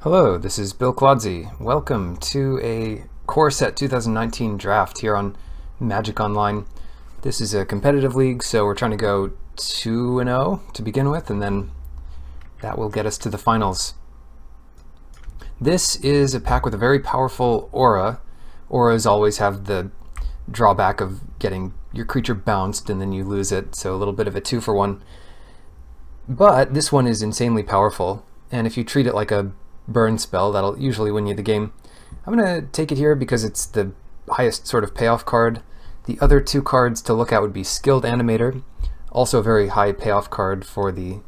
Hello, this is Bill Clodsey. Welcome to a Core Set 2019 draft here on Magic Online. This is a competitive league, so we're trying to go 2-0 to begin with, and then that will get us to the finals. This is a pack with a very powerful aura. Auras always have the drawback of getting your creature bounced and then you lose it, so a little bit of a 2-for-1. But this one is insanely powerful, and if you treat it like a burn spell, that'll usually win you the game. I'm going to take it here because it's the highest sort of payoff card. The other two cards to look at would be Skilled Animator, also a very high payoff card for the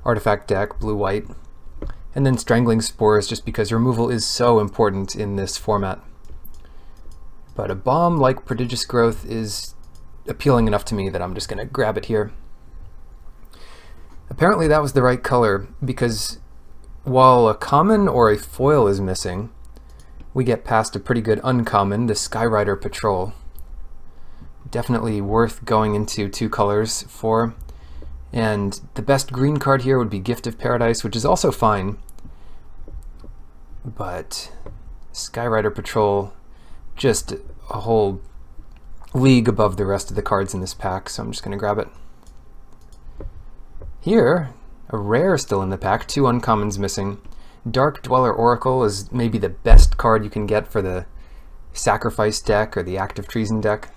artifact deck, blue-white, and then Strangling Spores, just because removal is so important in this format. But a bomb like Prodigious Growth is appealing enough to me that I'm just going to grab it here. Apparently that was the right color, because while a common or a foil is missing, we get past a pretty good uncommon, the Skyrider Patrol. Definitely worth going into two colors for. And the best green card here would be Gift of Paradise, which is also fine. But Skyrider Patrol, just a whole league above the rest of the cards in this pack, so I'm just going to grab it. Here, a rare still in the pack, two uncommons missing. Dark Dweller Oracle is maybe the best card you can get for the Sacrifice deck or the Active Treason deck.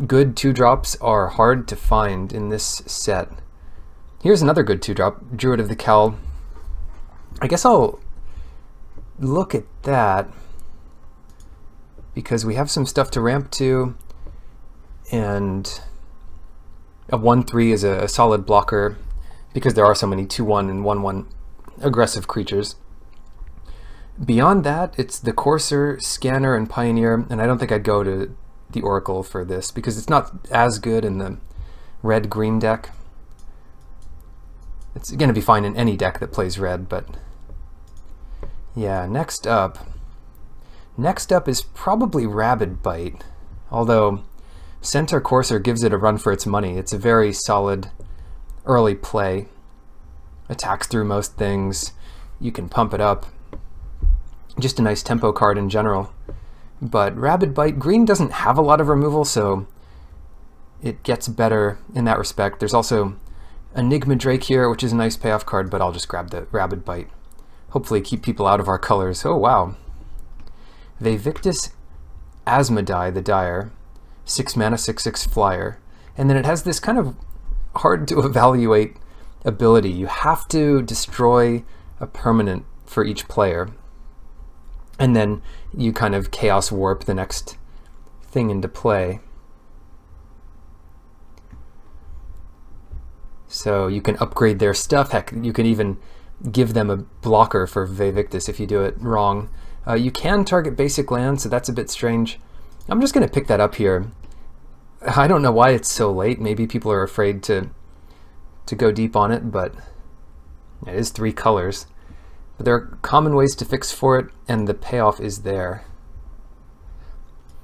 Good 2-drops are hard to find in this set. Here's another good 2-drop, Druid of the Cowl. I guess I'll look at that because we have some stuff to ramp to, and a 1/3 is a solid blocker because there are so many 2/1 and 1/1 aggressive creatures. Beyond that, it's the Courser, Scanner, and Pioneer, and I don't think I'd go to the Oracle for this because it's not as good in the red-green deck. It's going to be fine in any deck that plays red, but yeah, next up is probably Rabid Bite, although Centaur Courser gives it a run for its money. It's a very solid early play. Attacks through most things. You can pump it up. Just a nice tempo card in general. But Rabid Bite, green doesn't have a lot of removal, so it gets better in that respect. There's also Enigma Drake here, which is a nice payoff card, but I'll just grab the Rabid Bite. Hopefully keep people out of our colors. Oh wow. Vevictus Asmodai the Dire. 6 mana, 6/6 flyer. And then it has this kind of hard to evaluate ability. You have to destroy a permanent for each player. And then you kind of chaos warp the next thing into play. So you can upgrade their stuff. Heck, you can even give them a blocker for Vevictus if you do it wrong. You can target basic land, so that's a bit strange. I'm just going to pick that up here. I don't know why it's so late. Maybe people are afraid to go deep on it, but it is 3 colors. But there are common ways to fix for it, and the payoff is there.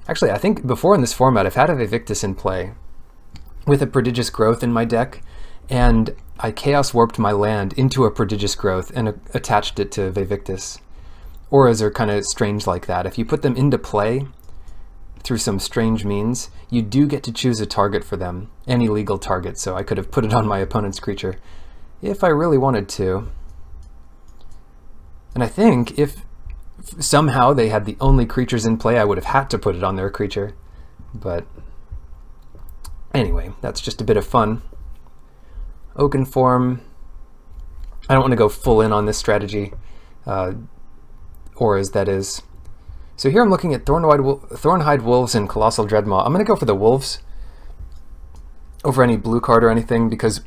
Actually, I think before in this format I've had a Vevictus in play with a Prodigious Growth in my deck, and I Chaos Warped my land into a Prodigious Growth and attached it to Vevictus. Auras are kind of strange like that. If you put them into play through some strange means, you do get to choose a target for them, any legal target, so I could have put it on my opponent's creature if I really wanted to. And I think if somehow they had the only creatures in play, I would have had to put it on their creature. But anyway, that's just a bit of fun. Oakenform, I don't want to go full in on this strategy, auras that is. So here I'm looking at Thornhide Wolves and Colossal Dreadmaw. I'm going to go for the Wolves over any blue card or anything because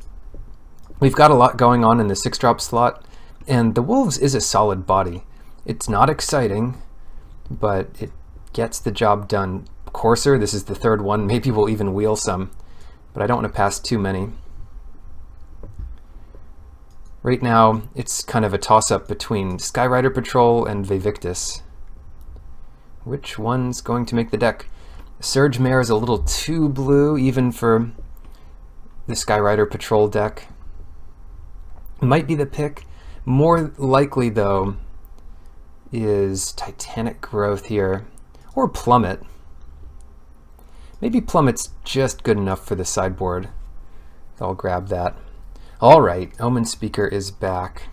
we've got a lot going on in the 6-drop slot, and the Wolves is a solid body. It's not exciting, but it gets the job done. Courser, this is the 3rd one. Maybe we'll even wheel some, but I don't want to pass too many. Right now, it's kind of a toss-up between Skyrider Patrol and Vevictus. Which one's going to make the deck? Surge Mare is a little too blue, even for the Skyrider Patrol deck. Might be the pick, More likely, though, is Titanic Growth here, or Plummet. Maybe Plummet's just good enough for the sideboard. I'll grab that. All right, Omen Speaker is back.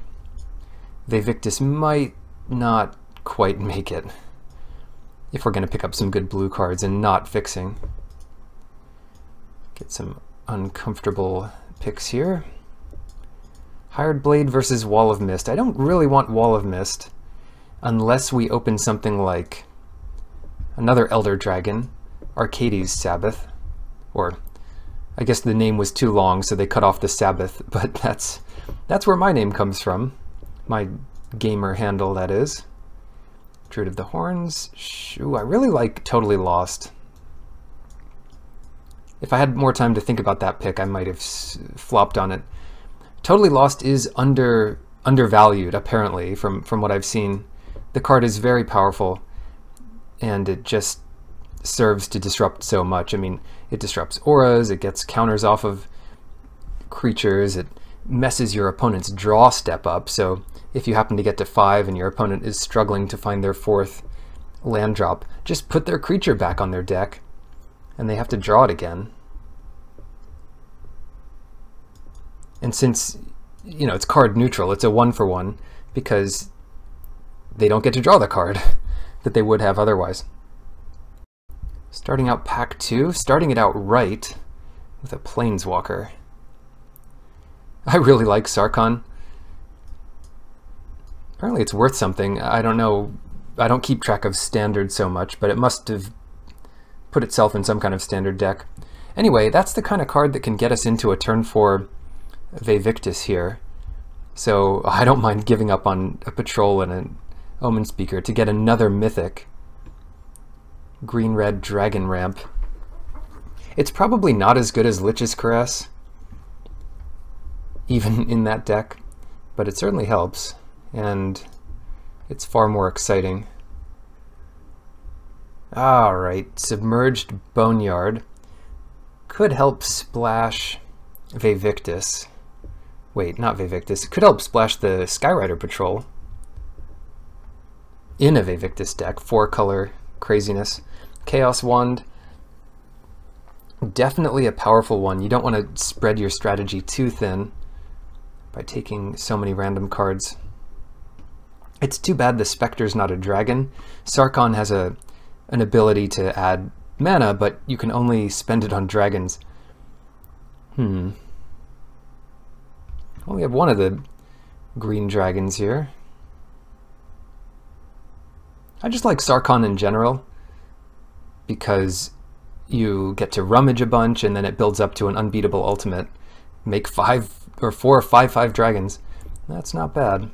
Vivictus might not quite make it if we're going to pick up some good blue cards and not fixing. Get some uncomfortable picks here. Hired Blade versus Wall of Mist. I don't really want Wall of Mist unless we open something like another Elder Dragon, Arcades Sabboth, or I guess the name was too long, so they cut off the Sabbath, but that's where my name comes from. My gamer handle, that is. Druid of the Horns. Ooh, I really like Totally Lost. If I had more time to think about that pick, I might have flopped on it. Totally Lost is undervalued, apparently, from what I've seen. The card is very powerful, and it just serves to disrupt so much. I mean, it disrupts auras, it gets counters off of creatures, it messes your opponent's draw step up, so if you happen to get to 5 and your opponent is struggling to find their 4th land drop, just put their creature back on their deck, and they have to draw it again. And since, you know, it's card neutral, it's a 1-for-1, because they don't get to draw the card that they would have otherwise. Starting out pack 2, starting it out right with a Planeswalker. I really like Sarkhan. Apparently it's worth something. I don't know, I don't keep track of standard so much, but it must have put itself in some kind of standard deck. Anyway, that's the kind of card that can get us into a turn 4 Vivictus here. So I don't mind giving up on a Patrol and an Omen Speaker to get another Mythic. Green-red Dragon Ramp. It's probably not as good as Lich's Caress, even in that deck, but it certainly helps, and it's far more exciting. Alright, Submerged Boneyard could help splash Vivictus. Wait, not Vivictus. It could help splash the Skyrider Patrol in a Vivictus deck. 4-color craziness. Chaos Wand, definitely a powerful one. You don't want to spread your strategy too thin by taking so many random cards. It's too bad the Spectre's not a dragon. Sarkhan has an ability to add mana, but you can only spend it on dragons. Only have one of the green dragons here. I just like Sarkhan in general, because you get to rummage a bunch and then it builds up to an unbeatable ultimate. Make 5 or 4 5/5 dragons. That's not bad.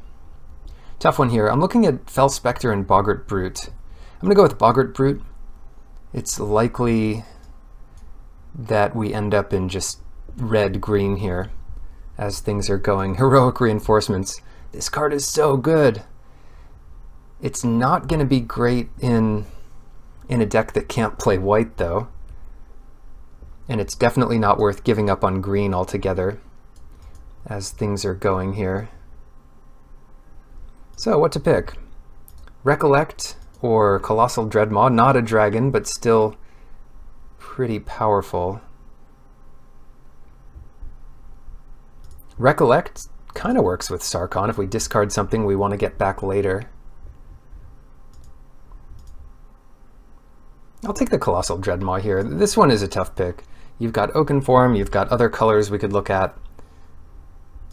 Tough one here. I'm looking at Fel Spectre and Boggart Brute. I'm going to go with Boggart Brute. It's likely that we end up in just red-green here as things are going. Heroic Reinforcements. This card is so good. It's not going to be great in a deck that can't play white, though. And it's definitely not worth giving up on green altogether as things are going here. So, what to pick? Recollect or Colossal Dreadmaw? Not a dragon, but still pretty powerful. Recollect kind of works with Sarkhan if we discard something we want to get back later. I'll take the Colossal Dreadmaw here. This one is a tough pick. You've got Oakenform, you've got other colors we could look at,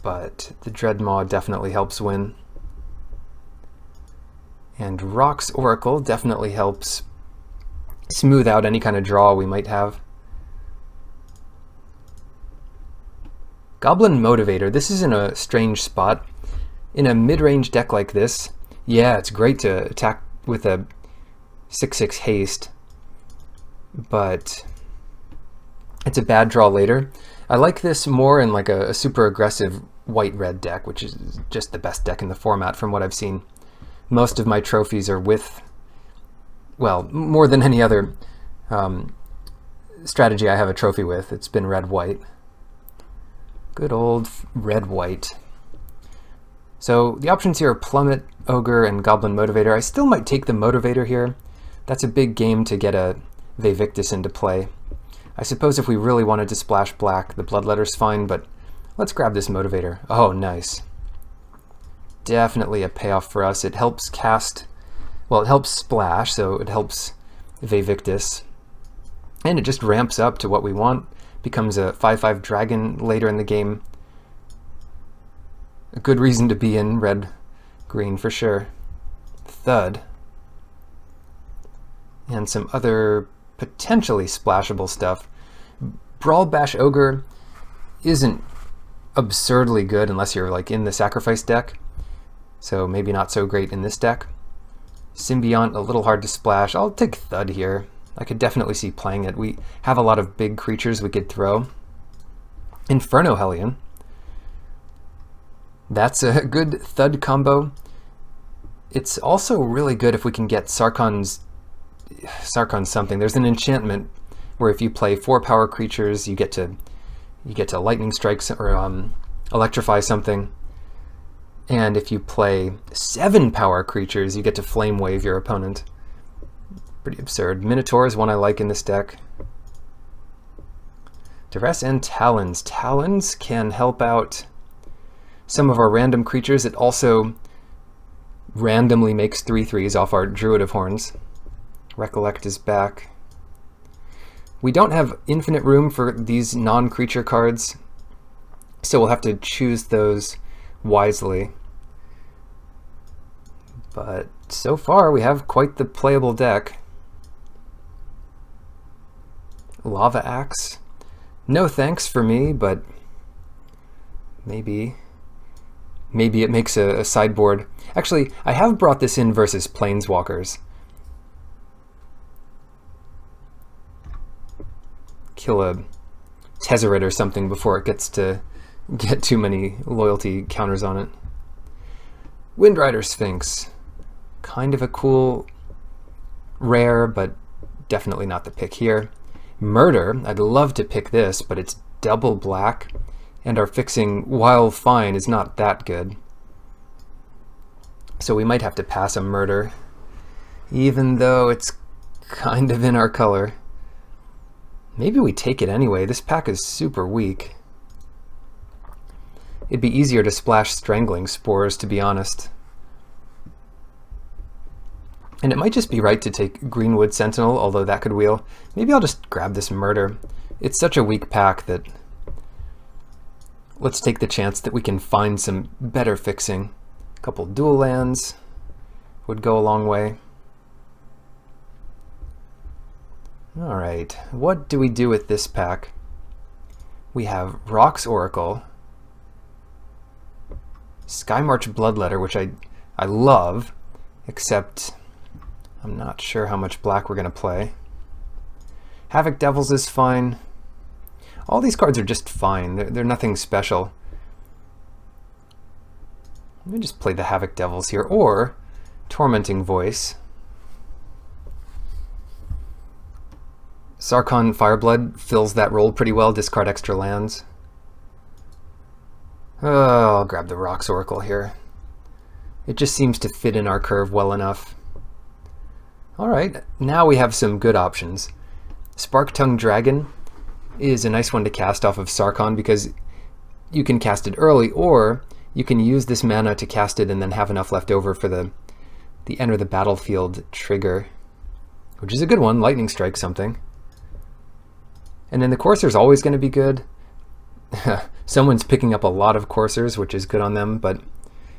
but the Dreadmaw definitely helps win. And Rock's Oracle definitely helps smooth out any kind of draw we might have. Goblin Motivator. This is in a strange spot. In a mid-range deck like this, yeah, it's great to attack with a 6/6 haste, but it's a bad draw later. I like this more in like a super aggressive white-red deck, which is just the best deck in the format from what I've seen. Most of my trophies are with, well, more than any other strategy I have a trophy with, it's been red-white. Good old red-white. So the options here are Plummet, Ogre, and Goblin Motivator. I still might take the Motivator here. That's a big game to get a Vevictus into play. I suppose if we really wanted to splash black, the Bloodletter's fine, but let's grab this Motivator. Oh, nice. Definitely a payoff for us. It helps cast, well, it helps splash, so it helps Vevictus. And it just ramps up to what we want. Becomes a 5/5 dragon later in the game. A good reason to be in red-green for sure. Thud. And some other potentially splashable stuff. Brawl Bash Ogre isn't absurdly good unless you're like in the sacrifice deck, so maybe not so great in this deck. Symbiont, a little hard to splash. I'll take Thud here. I could definitely see playing it. We have a lot of big creatures we could throw. Inferno Hellion. That's a good Thud combo. It's also really good if we can get Sarkhan something. There's an enchantment where if you play 4 power creatures, you get to lightning strikes or electrify something. And if you play 7 power creatures, you get to flame wave your opponent. Pretty absurd. Minotaur is one I like in this deck. Duress and Talons. Talons can help out some of our random creatures. It also randomly makes 3/3s off our Druid of Horns. Recollect is back. We don't have infinite room for these non-creature cards, so we'll have to choose those wisely. But so far we have quite the playable deck. Lava Axe. No thanks for me, but maybe it makes a sideboard. Actually, I have brought this in versus Planeswalkers. Kill a Tezzeret or something before it gets to get too many loyalty counters on it. Windrider Sphinx. Kind of a cool rare, but definitely not the pick here. Murder. I'd love to pick this, but it's double black, and our fixing, while fine, is not that good. So we might have to pass a Murder, even though it's kind of in our color. Maybe we take it anyway. This pack is super weak. It'd be easier to splash Strangling Spores, to be honest. And it might just be right to take Greenwood Sentinel, although that could wheel. Maybe I'll just grab this Murder. It's such a weak pack that let's take the chance that we can find some better fixing. A couple dual lands would go a long way. Alright, what do we do with this pack? We have Rock's Oracle, Skymarch Bloodletter, which I love, except I'm not sure how much black we're going to play. Havoc Devils is fine. All these cards are just fine. They're nothing special. Let me just play the Havoc Devils here, or Tormenting Voice. Sarkhan Fireblood fills that role pretty well, discard extra lands. Oh, I'll grab the Rock's Oracle here. It just seems to fit in our curve well enough. Alright, now we have some good options. Spark-Tongue Dragon is a nice one to cast off of Sarkhan because you can cast it early, or you can use this mana to cast it and then have enough left over for the Enter the Battlefield trigger, which is a good one, Lightning Strike something. And then the Courser's always going to be good. Someone's picking up a lot of Coursers, which is good on them, but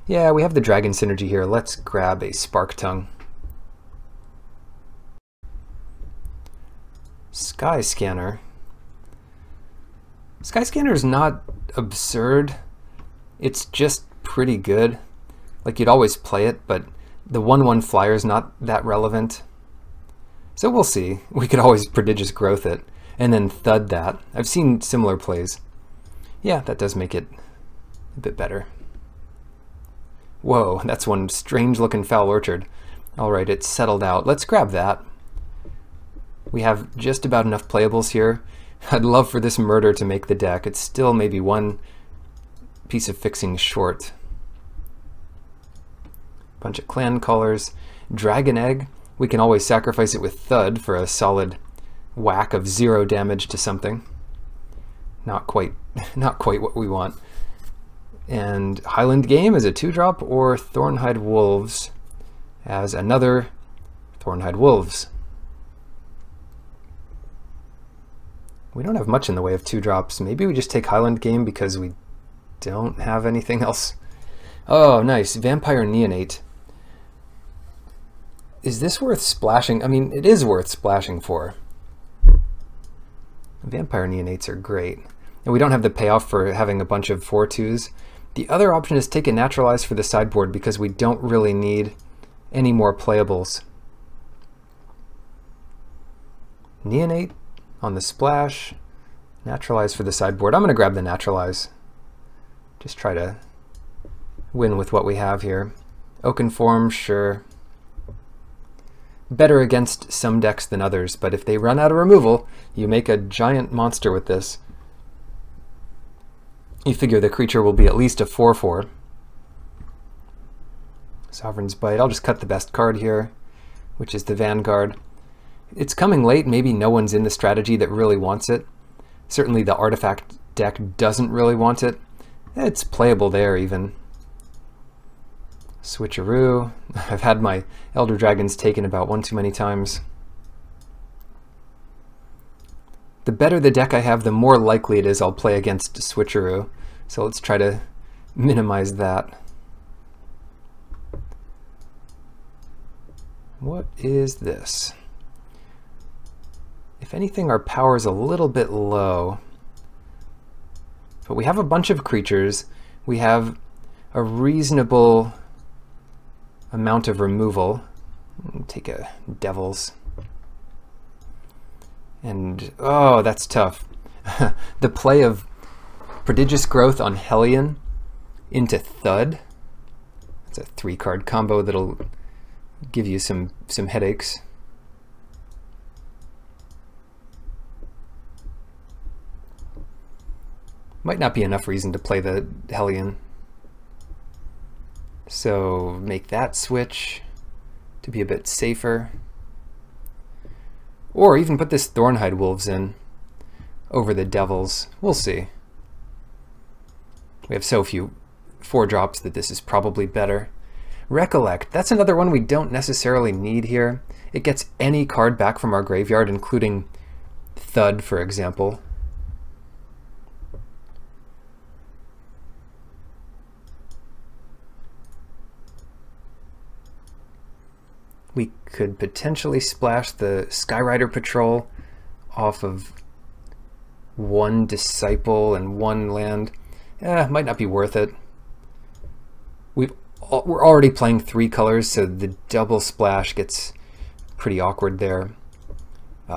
yeah, we have the Dragon synergy here. Let's grab a Spark-Tongue. Skyscanner. Skyscanner is not absurd. It's just pretty good. Like, you'd always play it, but the 1/1 flyer is not that relevant. So we'll see. We could always Prodigious Growth it, and then Thud that. I've seen similar plays. Yeah, that does make it a bit better. Whoa, that's one strange looking Foul Orchard. Alright, it's settled out. Let's grab that. We have just about enough playables here. I'd love for this Murder to make the deck. It's still maybe one piece of fixing short. Bunch of clan colors. Dragon Egg. We can always sacrifice it with Thud for a solid whack of 0 damage to something. Not quite what we want. And Highland Game as a 2-drop, or Thornhide Wolves as another Thornhide Wolves. We don't have much in the way of 2-drops. Maybe we just take Highland Game because we don't have anything else. Oh, nice. Vampire Neonate. Is this worth splashing? I mean, it is worth splashing for. Vampire Neonates are great. And we don't have the payoff for having a bunch of 4/2s. The other option is take a Naturalize for the sideboard because we don't really need any more playables. Neonate on the splash. Naturalize for the sideboard. I'm going to grab the Naturalize. Just try to win with what we have here. Oaken Form, sure. Better against some decks than others, but if they run out of removal, you make a giant monster with this. You figure the creature will be at least a 4/4. Sovereign's Bite. I'll just cut the best card here, which is the Vanguard. It's coming late. Maybe no one's in the strategy that really wants it. Certainly the artifact deck doesn't really want it. It's playable there even. Switcheroo. I've had my Elder Dragons taken about one too many times. The better the deck I have, the more likely it is I'll play against Switcheroo. So let's try to minimize that. What is this? If anything, our power is a little bit low. But we have a bunch of creatures. We have a reasonable amount of removal. Take a Devils. And, oh, that's tough. The play of Prodigious Growth on Hellion into Thud. That's a 3-card combo that'll give you some headaches. Might not be enough reason to play the Hellion. So make that switch to be a bit safer. Or even put this Thornhide Wolves in over the Devils. We'll see. We have so few 4-drops that this is probably better. Recollect, that's another one we don't necessarily need here. It gets any card back from our graveyard, including Thud, for example. We could potentially splash the Skyrider Patrol off of 1 Disciple and 1 land. Might not be worth it. We're already playing 3 colors, so the double splash gets pretty awkward there.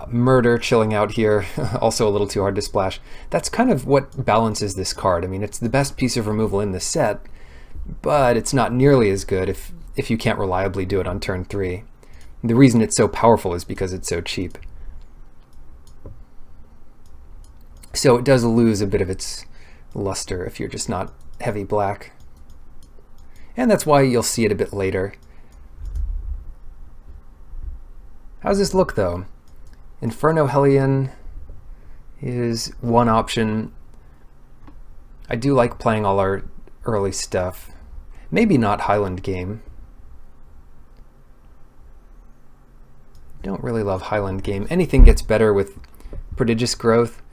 Murder chilling out here, also a little too hard to splash. That's kind of what balances this card. I mean, it's the best piece of removal in the set, but it's not nearly as good if you can't reliably do it on turn 3. The reason it's so powerful is because it's so cheap. So it does lose a bit of its luster if you're just not heavy black. And that's why you'll see it a bit later. How's this look though? Inferno Hellion is one option. I do like playing all our early stuff. Maybe not Highland Game. Don't really love Highland Game. Anything gets better with Prodigious Growth,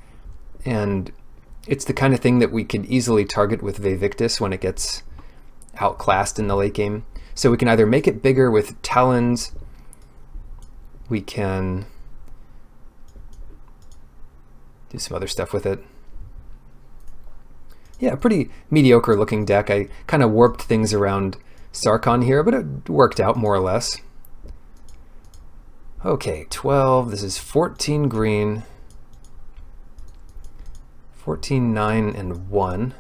and it's the kind of thing that we could easily target with Vevictus when it gets outclassed in the late game. So we can either make it bigger with Talons, we can do some other stuff with it. Yeah, pretty mediocre looking deck. I kind of warped things around Sarkhan here, but it worked out more or less. Okay, 12, this is 14 green, 14, 9, and 1.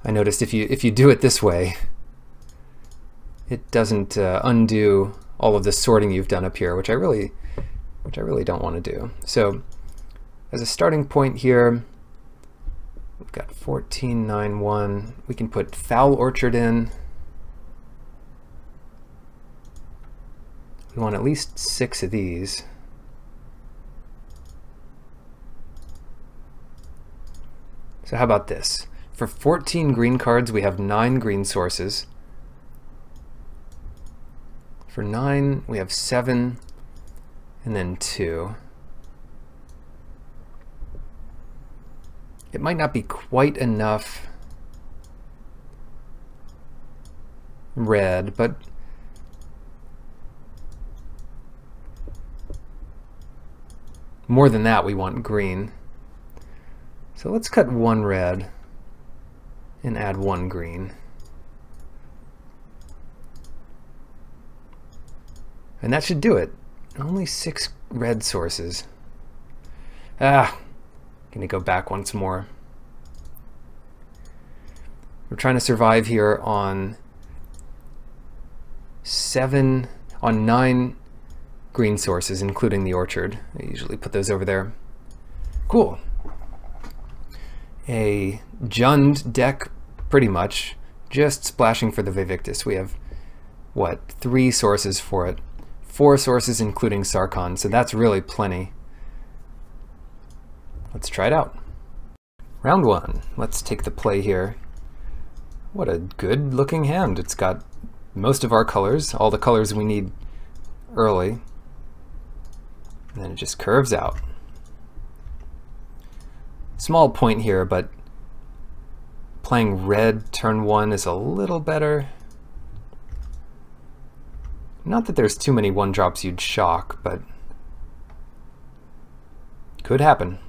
I noticed if you do it this way, it doesn't undo all of the sorting you've done up here, which I really don't want to do. So as a starting point here, we've got 14, 9, 1. We can put Foul Orchard in. We want at least 6 of these. So how about this? For 14 green cards, we have 9 green sources. For 9, we have 7, and then 2. It might not be quite enough red, but more than that, we want green. So let's cut 1 red and add 1 green. And that should do it. Only 6 red sources. Gonna go back once more. We're trying to survive here on 9 green sources, including the orchard. I usually put those over there. Cool. A Jund deck, pretty much, just splashing for the Vivictus. We have, what, 3 sources for it. 4 sources including Sarkhan, so that's really plenty. Let's try it out. Round 1. Let's take the play here. What a good looking hand. It's got most of our colors, all the colors we need early. And then it just curves out. Small point here, but playing red turn 1 is a little better. Not that there's too many 1-drops you'd shock, but could happen.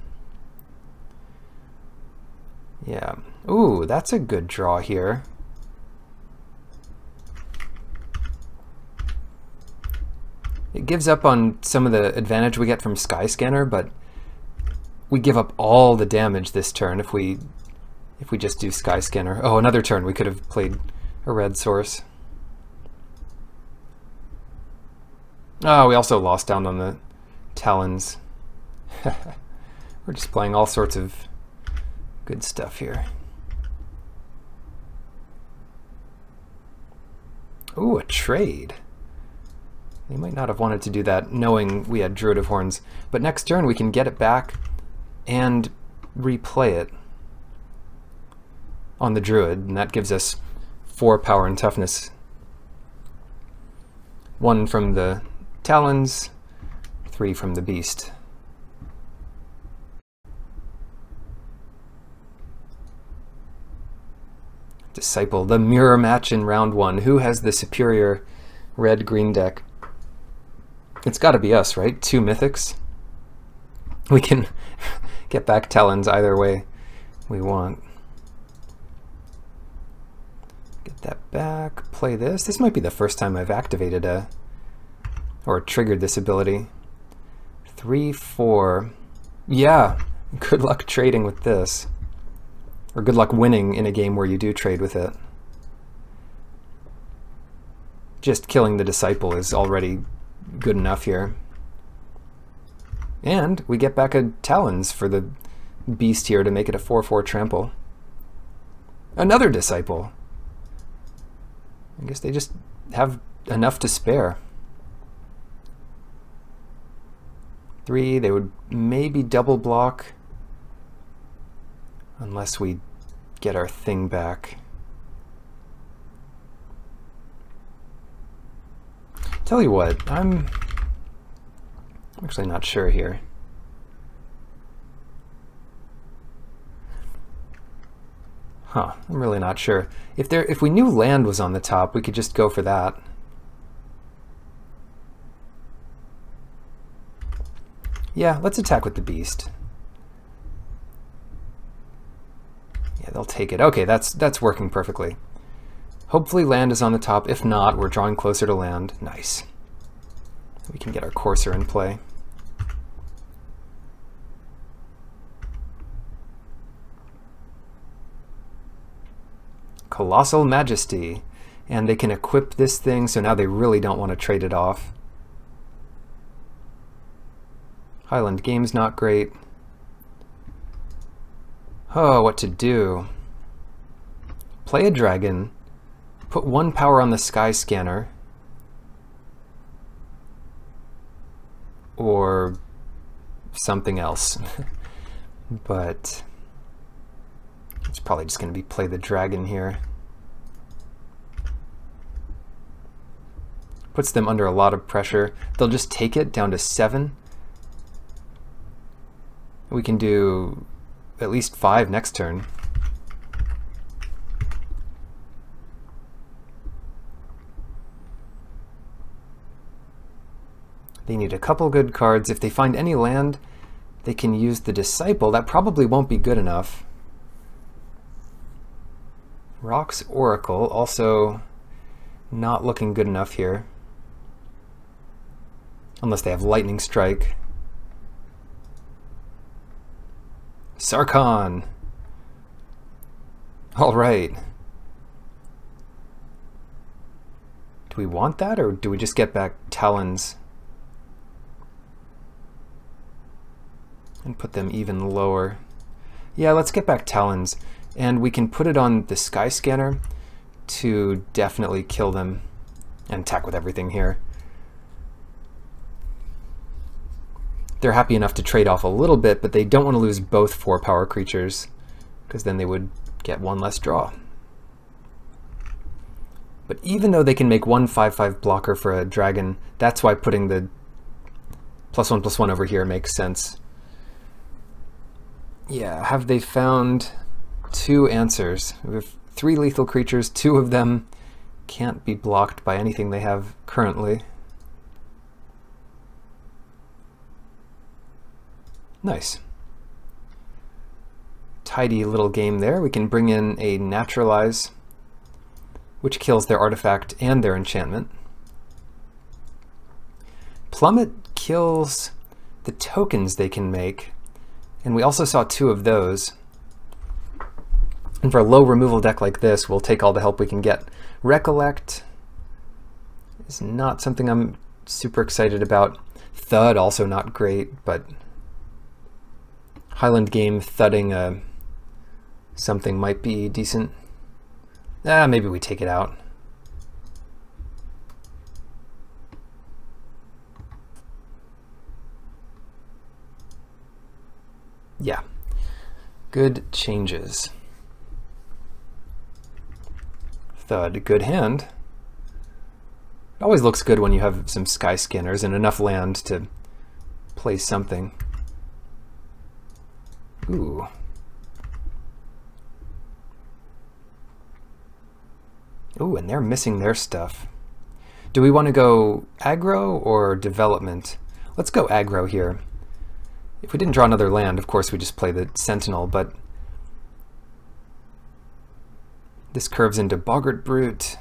Yeah. Ooh, that's a good draw here. It gives up on some of the advantage we get from Skyscanner, but we give up all the damage this turn if we just do Skyscanner. Oh, another turn we could have played a red source. Oh, we also lost down on the Talons. We're just playing all sorts of good stuff here. Ooh, a trade. They might not have wanted to do that knowing we had Druid of Horns, but next turn we can get it back and replay it on the Druid, and that gives us 4 power and toughness. 1 from the Talons, 3 from the Beast. Disciple, the mirror match in round 1. Who has the superior red-green deck? It's got to be us, right? 2 mythics. We can get back Talons either way we want. Get that back, play this. This might be the first time I've activated or triggered this ability. 3, 4. Yeah, good luck trading with this. Or good luck winning in a game where you do trade with it. Just killing the Disciple is already good enough here. And we get back a Talons for the Beast here to make it a 4/4 trample. Another Disciple. I guess they just have enough to spare. 3, they would maybe double block unless we get our thing back. Tell you what, I'm actually not sure here. I'm really not sure. If we knew land was on the top, we could just go for that. Yeah, let's attack with the Beast. Yeah, they'll take it. Okay, that's working perfectly. Hopefully land is on the top. If not, we're drawing closer to land. Nice. We can get our Courser in play. Colossal Majesty. and they can equip this thing, so now they really don't want to trade it off. Highland Game's not great. Oh, what to do? Play a dragon, put 1 power on the Sky Scanner, or something else. But it's probably just going to be play the dragon here. Puts them under a lot of pressure. They'll just take it down to 7. We can do at least 5 next turn. They need a couple good cards. If they find any land, they can use the Disciple. That probably won't be good enough. Rock's Oracle, also not looking good enough here. Unless they have Lightning Strike. Sarkhan! Alright. Do we want that, or do we just get back Talons? And put them even lower. Yeah, let's get back Talons. And we can put it on the Sky Scanner to definitely kill them and attack with everything here. They're happy enough to trade off a little bit, but they don't want to lose both 4-power creatures, because then they would get 1 less draw. But even though they can make 1 5/5 blocker for a dragon, that's why putting the +1/+1 over here makes sense. Yeah, have they found 2 answers? We have 3 lethal creatures, 2 of them can't be blocked by anything they have currently. Nice. Tidy little game there. We can bring in a Naturalize, which kills their artifact and their enchantment. Plummet kills the tokens they can make, and we also saw 2 of those. And for a low removal deck like this, we'll take all the help we can get. Recollect is not something I'm super excited about. Thud, also not great, but Highland Game thudding something might be decent. Maybe we take it out. Yeah, good changes. Thud, good hand. It always looks good when you have some Sky Scanners and enough land to play something. Ooh. Ooh, and they're missing their stuff. Do we want to go aggro or development? Let's go aggro here. If we didn't draw another land, of course we just play the Sentinel, but this curves into Boggart Brute.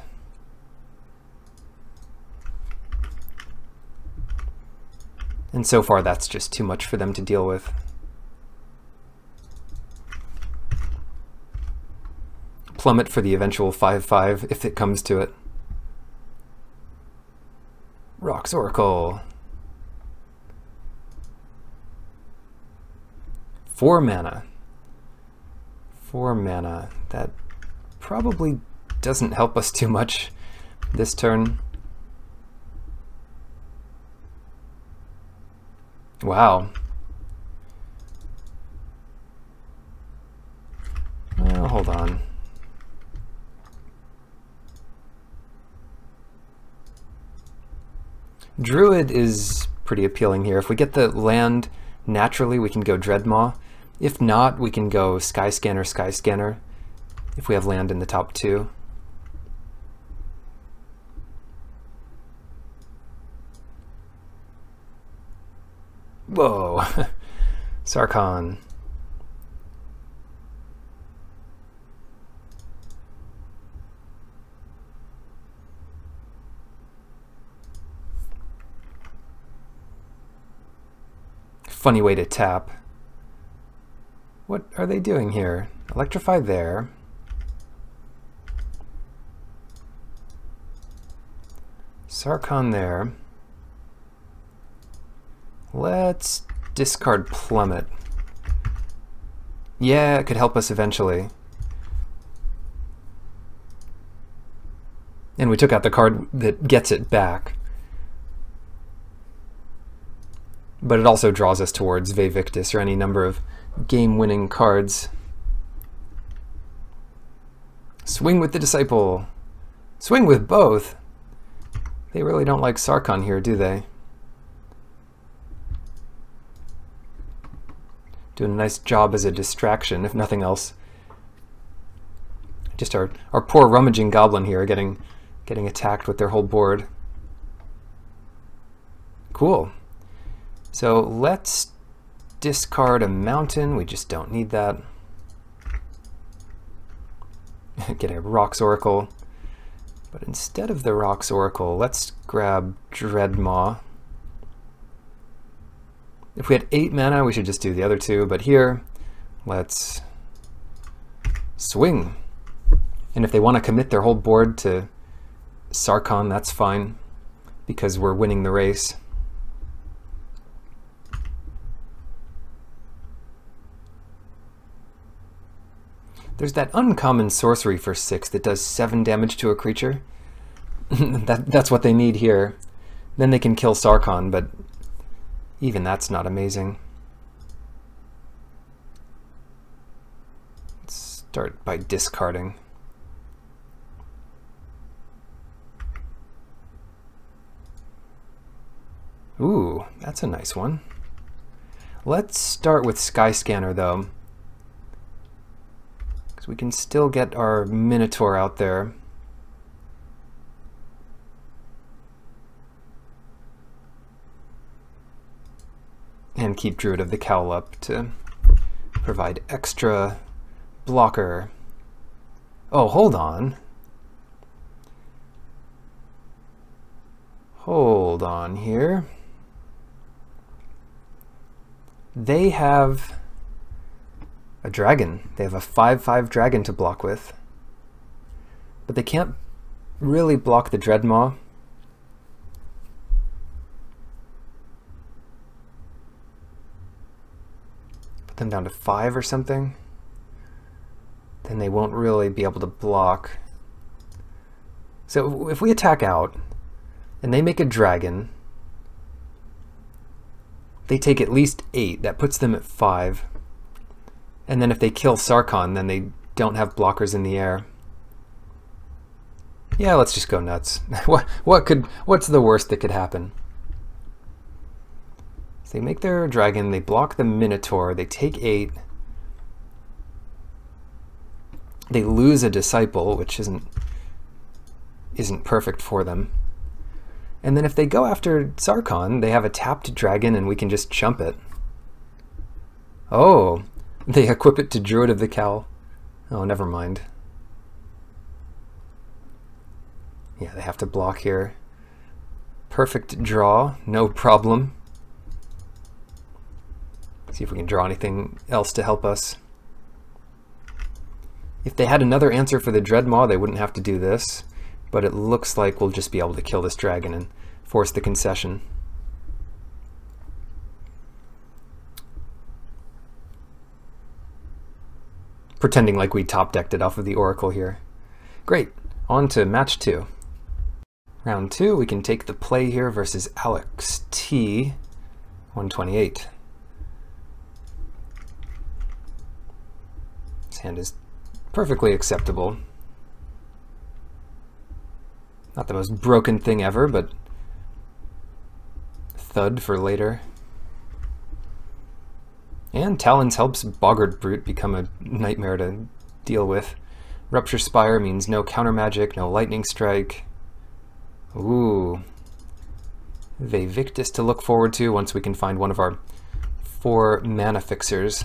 And so far that's just too much for them to deal with. Plummet for the eventual 5/5 if it comes to it. Rock's Oracle. 4 mana. 4 mana. That probably doesn't help us too much this turn. Wow. Well, hold on. Druid is pretty appealing here. If we get the land naturally, we can go Dreadmaw. If not, we can go Sky Scanner, Sky Scanner, if we have land in the top 2. Whoa! Sarkhan. Funny way to tap. What are they doing here? Electrify there. Sarkhan there. Let's discard Plummet. Yeah, it could help us eventually. And we took out the card that gets it back. But it also draws us towards Vevictus or any number of game-winning cards. Swing with the Disciple. Swing with both. They really don't like Sarkhan here, do they? Doing a nice job as a distraction, if nothing else. Just our poor rummaging goblin here getting attacked with their whole board. Cool. So let's discard a mountain. We just don't need that. Get a Rocks Oracle. But instead of the Rocks Oracle, let's grab Dreadmaw. If we had 8 mana, we should just do the other 2, but here, let's swing. And if they want to commit their whole board to Sarkhan, that's fine, because we're winning the race. There's that uncommon sorcery for 6 that does 7 damage to a creature. That's what they need here. Then they can kill Sarkhan, but even that's not amazing. Let's start by discarding. Ooh, that's a nice one. Let's start with Skyscanner, though, because we can still get our Minotaur out there. And keep Druid of the Cowl up to provide extra blocker. Oh, hold on. Hold on here. They have a dragon. They have a 5/5 dragon to block with. But they can't really block the Dreadmaw. Put them down to 5 or something. Then they won't really be able to block. So if we attack out and they make a dragon, they take at least 8. That puts them at 5. And then if they kill Sarkhan, then they don't have blockers in the air. Yeah, let's just go nuts. What's the worst that could happen? So they make their dragon, they block the Minotaur, they take 8. They lose a Disciple, which isn't perfect for them. And then if they go after Sarkhan, they have a tapped dragon and we can just chump it. Oh, they equip it to Druid of the Cowl. Oh, never mind. Yeah, they have to block here. Perfect draw, no problem. See if we can draw anything else to help us. If they had another answer for the Dreadmaw, they wouldn't have to do this. But it looks like we'll just be able to kill this dragon and force the concession. Pretending like we top decked it off of the Oracle here. Great, on to match 2. Round 2, we can take the play here versus Alex T, 128. This hand is perfectly acceptable. Not the most broken thing ever, but thud for later. And Talons helps Boggart Brute become a nightmare to deal with. Rupture Spire means no counter magic, no lightning strike. Ooh. Vevictus to look forward to once we can find one of our 4 mana fixers.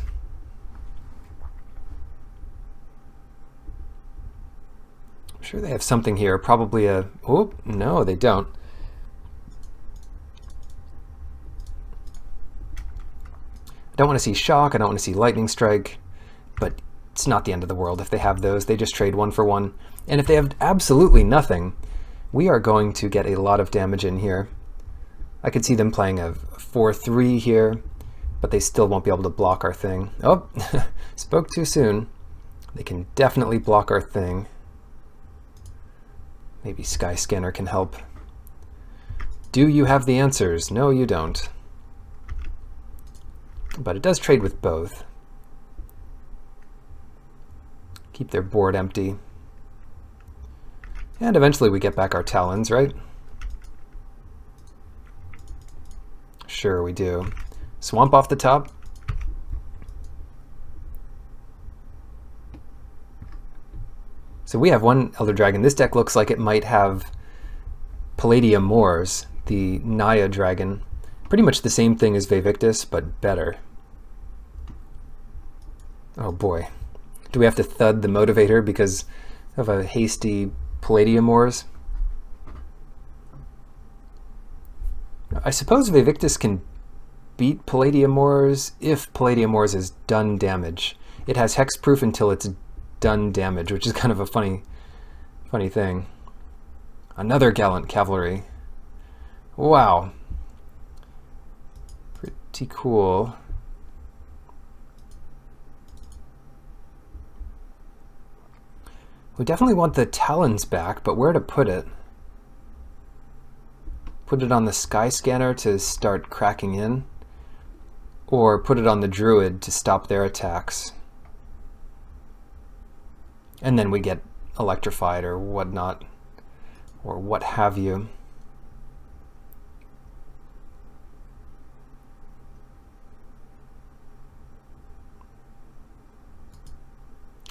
I'm sure they have something here, probably a... Oh, no, they don't. I don't want to see Shock, I don't want to see Lightning Strike, but it's not the end of the world if they have those. They just trade 1 for 1. And if they have absolutely nothing, we are going to get a lot of damage in here. I could see them playing a 4-3 here, but they still won't be able to block our thing. Oh, spoke too soon. They can definitely block our thing. Maybe Skyscanner can help. Do you have the answers? No, you don't. But it does trade with both. Keep their board empty. And eventually we get back our Talons, right? Sure we do. Swamp off the top. So we have one Elder Dragon. This deck looks like it might have Palladium Moors, the Naya Dragon. Pretty much the same thing as Vivictus, but better. Oh boy. Do we have to thud the Motivator because of a hasty Palladium Moors? I suppose Vivictus can beat Palladium Moors if Palladium Moors has done damage. It has hexproof until it's done damage, which is kind of a funny thing. Another Gallant Cavalry. Wow. Pretty cool. We definitely want the Talons back, but where to put it? Put it on the Skyscanner to start cracking in? Or put it on the Druid to stop their attacks? And then we get electrified or whatnot, or what have you.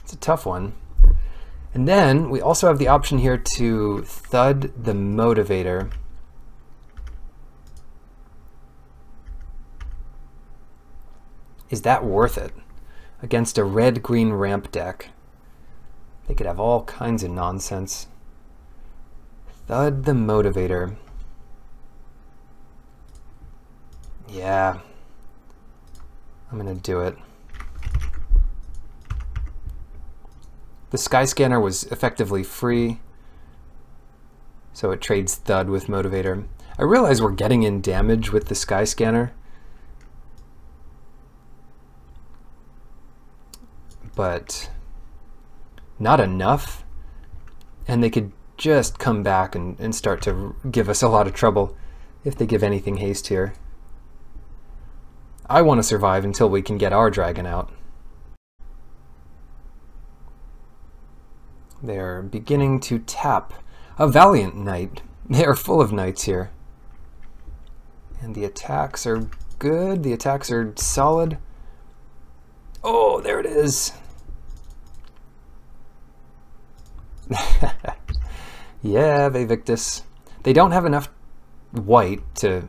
It's a tough one. And then we also have the option here to thud the Motivator. Is that worth it? Against a red-green ramp deck. They could have all kinds of nonsense. Thud the Motivator. Yeah. I'm gonna do it. The Skyscanner was effectively free, so it trades Thud with Motivator. I realize we're getting in damage with the Skyscanner, but not enough, and they could just come back and start to give us a lot of trouble if they give anything haste here. I want to survive until we can get our dragon out. They're beginning to tap a Valiant Knight. They are full of knights here. And the attacks are good. The attacks are solid. Oh, there it is. Yeah, Vivictus. They don't have enough white to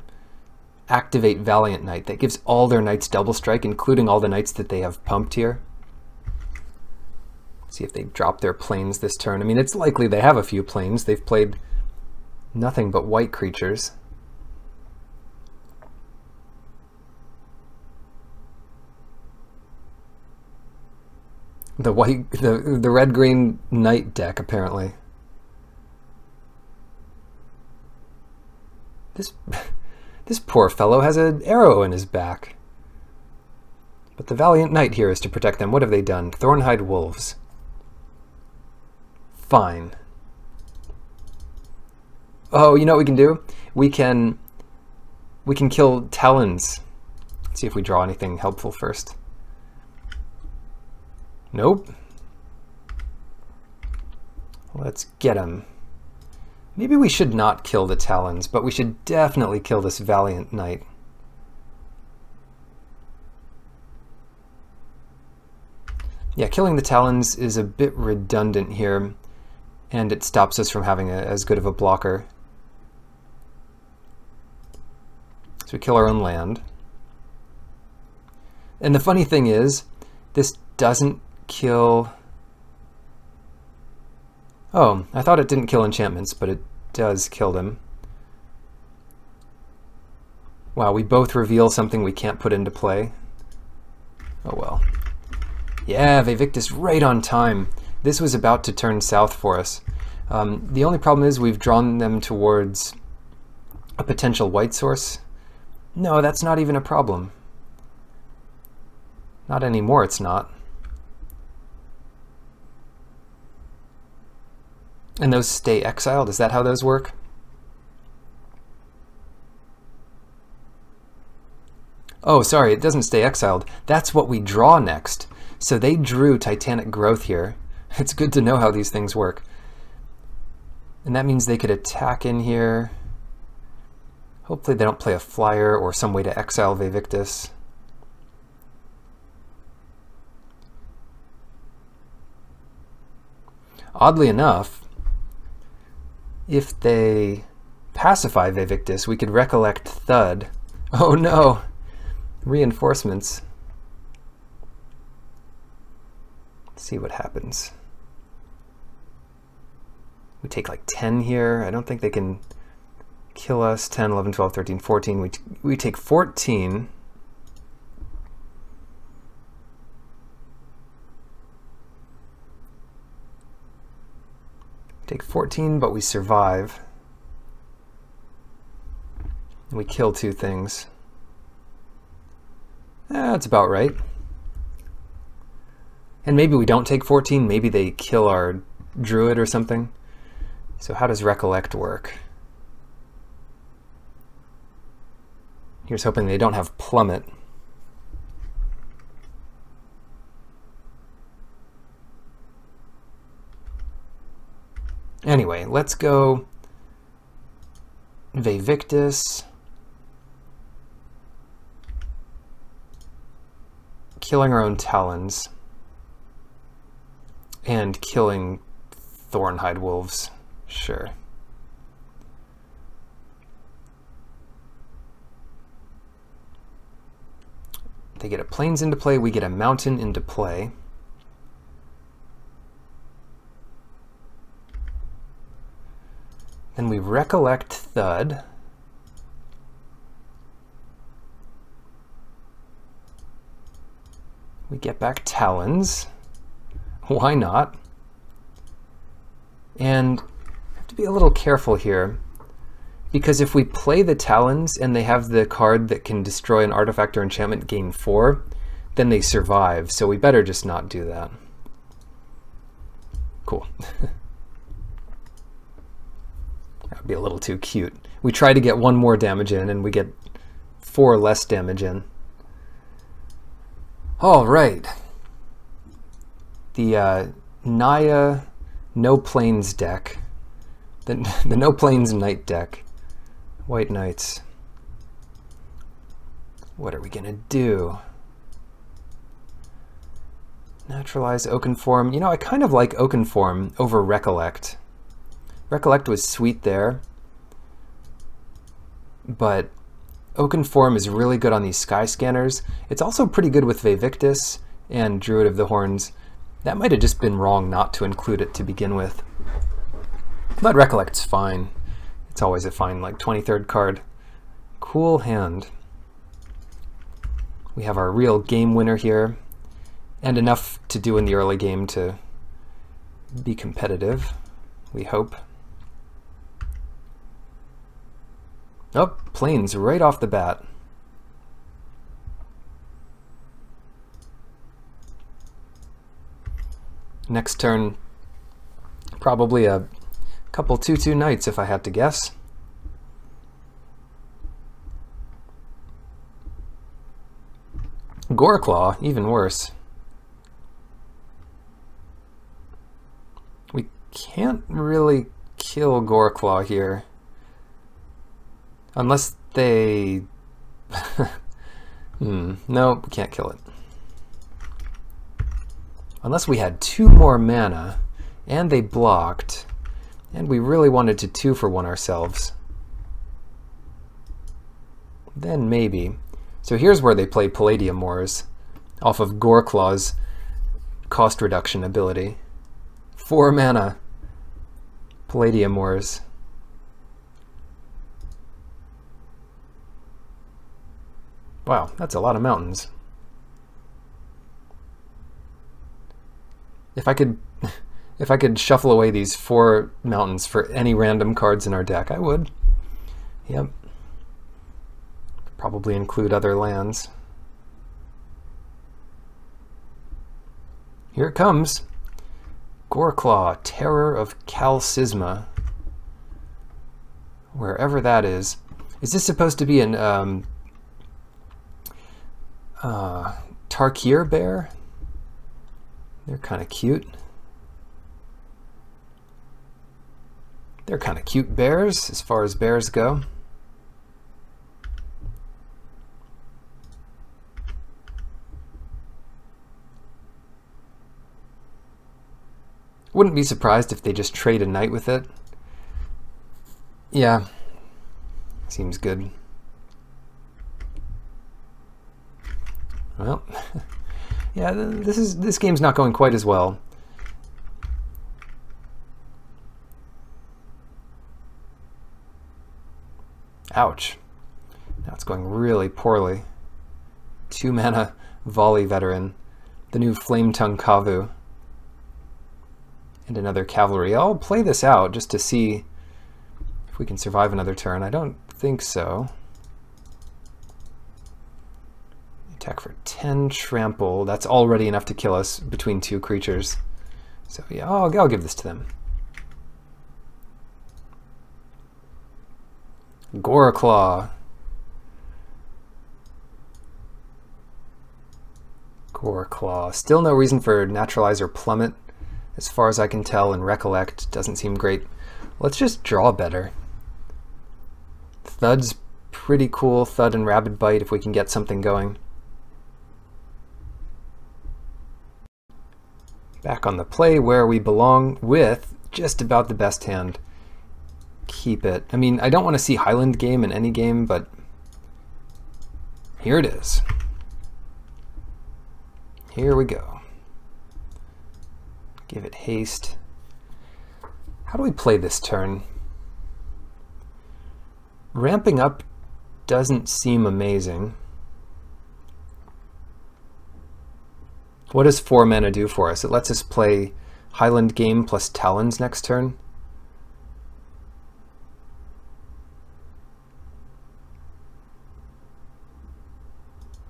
activate Valiant Knight. That gives all their knights double strike, including all the knights that they have pumped here. See if they drop their planes this turn. I mean, it's likely they have a few planes. They've played nothing but white creatures. The red-green knight deck, apparently. This poor fellow has an arrow in his back. But the Valiant Knight here is to protect them. What have they done? Thornhide Wolves. Fine. Oh, you know what we can do? We can kill Talons. Let's see if we draw anything helpful first. Nope. Let's get him. Maybe we should not kill the Talons, but we should definitely kill this Valiant Knight. Yeah, killing the Talons is a bit redundant here, and it stops us from having as good of a blocker. So we kill our own land. And the funny thing is, this doesn't kill... Oh, I thought it didn't kill enchantments, but it does kill them. Wow, we both reveal something we can't put into play. Oh well. Yeah, Vivictus right on time. This was about to turn south for us. The only problem is we've drawn them towards a potential white source. No, that's not even a problem. Not anymore, it's not. And those stay exiled? Is that how those work? Oh, sorry, it doesn't stay exiled. That's what we draw next. So they drew Titanic Growth here. It's good to know how these things work. And that means they could attack in here. Hopefully they don't play a flyer or some way to exile Vevictus. Oddly enough, if they pacify Vevictus, we could recollect Thud. Oh no! Reinforcements. Let's see what happens. We take like 10 here. I don't think they can kill us. 10, 11, 12, 13, 14. We take 14. Take 14, but we survive. We kill 2 things. That's about right. And maybe we don't take 14, maybe they kill our druid or something. So how does Recollect work? Here's hoping they don't have Plummet. Anyway, let's go Vevictus. Killing our own Talons. And killing Thornhide Wolves. Sure. They get a Plains into play, we get a Mountain into play. Then we Recollect Thud. We get back Talons. Why not? And I have to be a little careful here, because if we play the Talons and they have the card that can destroy an artifact or enchantment gain 4, then they survive, so we better just not do that. Cool. That would be a little too cute. We try to get 1 more damage in and we get 4 less damage in. All right. The Naya No Plains deck. The No Plains Knight deck. White Knights. What are we gonna do? Naturalize Oakenform. You know, I kind of like Oakenform over Recollect. Recollect was sweet there, but Oakenform is really good on these Sky Scanners. It's also pretty good with Vevictus and Druid of the Horns. That might have just been wrong not to include it to begin with. But Recollect's fine. It's always a fine, like, 23rd card. Cool hand. We have our real game winner here, and enough to do in the early game to be competitive, we hope. Oh, Plains right off the bat. Next turn, probably a couple 2/2 Knights if I had to guess. Goreclaw, even worse. We can't really kill Goreclaw here. Unless they... no, we can't kill it. Unless we had 2 more mana, and they blocked, and we really wanted to 2-for-1 ourselves. Then maybe. So here's where they play Palladium Wars, off of Goreclaw's cost reduction ability. 4 mana, Palladium Wars. Wow, that's a lot of mountains. If I could If I could shuffle away these 4 mountains for any random cards in our deck, I would. Yep. Probably include other lands. Here it comes. Goreclaw, Terror of Calcisma. Wherever that is. Is this supposed to be an Tarkir bear? They're kind of cute. They're kind of cute bears, as far as bears go. Wouldn't be surprised if they just trade a knight with it. Yeah, seems good. Well, yeah, this game's not going quite as well. Ouch. Now it's going really poorly. 2 mana volley veteran, the new Flame Tongue Kavu, and another cavalry. I'll play this out just to see if we can survive another turn. I don't think so. Attack for 10 trample. That's already enough to kill us between 2 creatures. So yeah, I'll give this to them. Goreclaw. Goreclaw. Still no reason for Naturalizer Plummet, as far as I can tell, and Recollect doesn't seem great. Let's just draw better. Thud's pretty cool. Thud and Rabid Bite if we can get something going. Back on the play where we belong with just about the best hand. Keep it. I mean, I don't want to see Highland Game in any game, but here it is. Here we go. Give it haste. How do we play this turn? Ramping up doesn't seem amazing. What does 4 mana do for us? It lets us play Highland Game plus Talons next turn.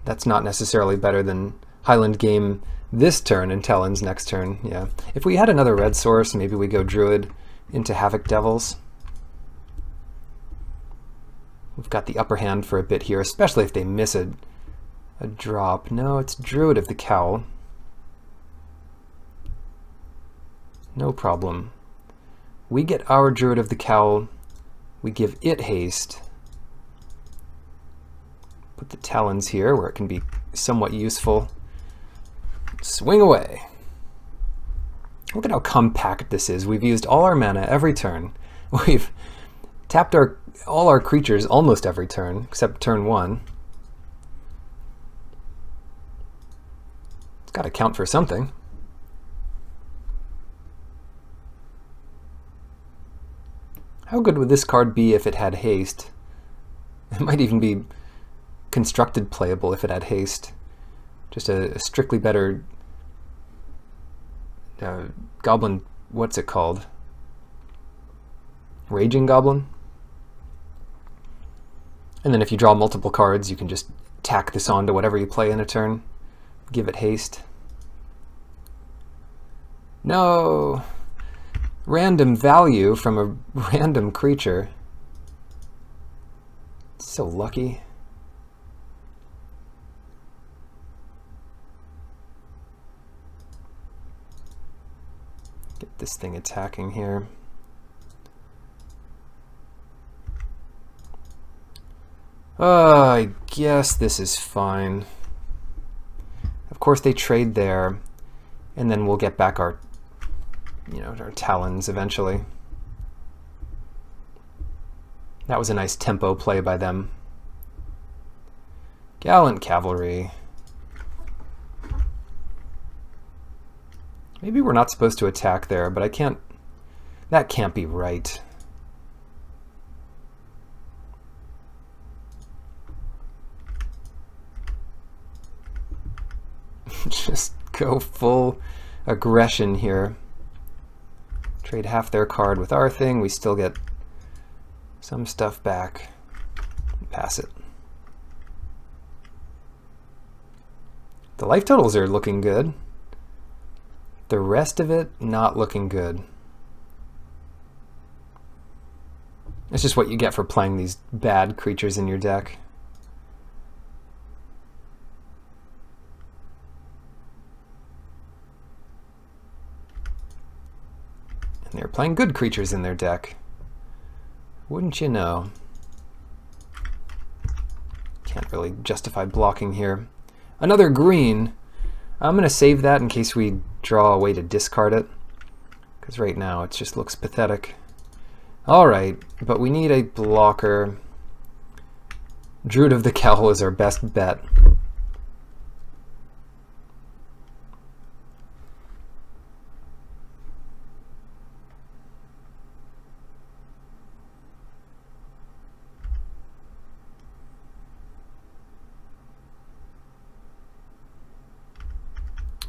That's not necessarily better than Highland Game this turn and Talons next turn. Yeah. If we had another red source, maybe we go Druid into Havoc Devils. We've got the upper hand for a bit here, especially if they miss a drop. No, it's Druid of the Cowl. No problem. We get our Druid of the Cowl. We give it haste. Put the Talons here where it can be somewhat useful. Swing away. Look at how compact this is. We've used all our mana every turn. We've tapped all our creatures almost every turn, except turn 1. It's got to count for something. How good would this card be if it had haste? It might even be constructed playable if it had haste. Just a strictly better goblin, what's it called? Raging Goblin? And then if you draw multiple cards, you can just tack this on to whatever you play in a turn. Give it haste. No! Random value from a random creature. So lucky. Get this thing attacking here. I guess this is fine. Of course they trade there, and then we'll get back our our Talons eventually. That was a nice tempo play by them. Gallant Cavalry. Maybe we're not supposed to attack there, but I can't... That can't be right. Just go full aggression here. Trade half their card with our thing. We still get some stuff back. Pass it. The life totals are looking good. The rest of it, not looking good. It's just what you get for playing these bad creatures in your deck. And they're playing good creatures in their deck. Wouldn't you know? Can't really justify blocking here. Another green. I'm going to save that in case we draw a way to discard it, because right now it just looks pathetic. Alright, but we need a blocker. Druid of the Cowl is our best bet.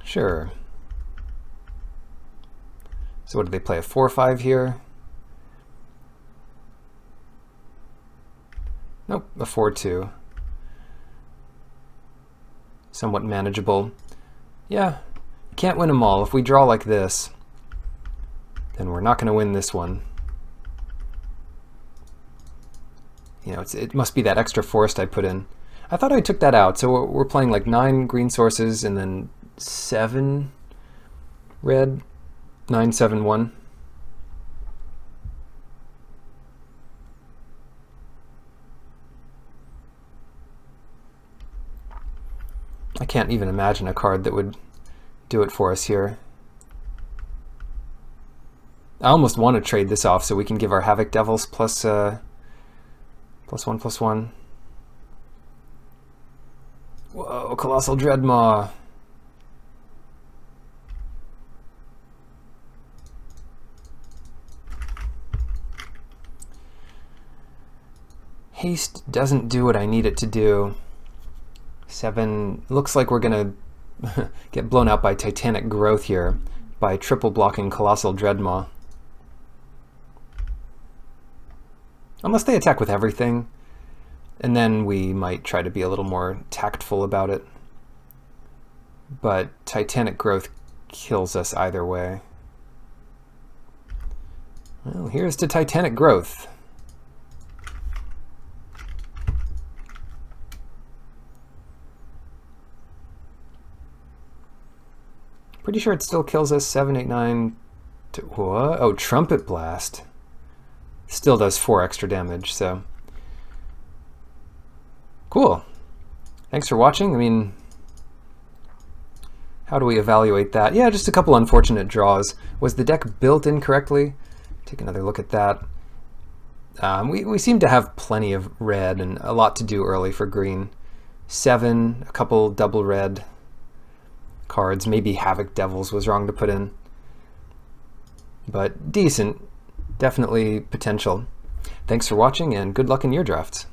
Sure. So what did they play, a 4-5 here? Nope, a 4-2. Somewhat manageable. Yeah, can't win them all. If we draw like this, then we're not going to win this one. You know, it must be that extra forest I put in. I thought I took that out, so we're playing like 9 green sources and then 7 red, 9, 7, 1. I can't even imagine a card that would do it for us here. I almost want to trade this off so we can give our Havoc Devils plus 1/+1. Whoa, Colossal Dreadmaw. Haste doesn't do what I need it to do. 7, looks like we're gonna get blown out by Titanic Growth here by triple blocking Colossal Dreadmaw. Unless they attack with everything, and then we might try to be a little more tactful about it. But Titanic Growth kills us either way. Well, here's to Titanic Growth. Pretty sure it still kills us 7, 8, 9. What? Oh, Trumpet Blast. Still does 4 extra damage, so. Cool. Thanks for watching. I mean, how do we evaluate that? Yeah, just a couple unfortunate draws. Was the deck built incorrectly? Take another look at that. We seem to have plenty of red and a lot to do early for green. 7, a couple double red cards. Maybe Havoc Devils was wrong to put in. But decent. Definitely potential. Thanks for watching and good luck in your drafts.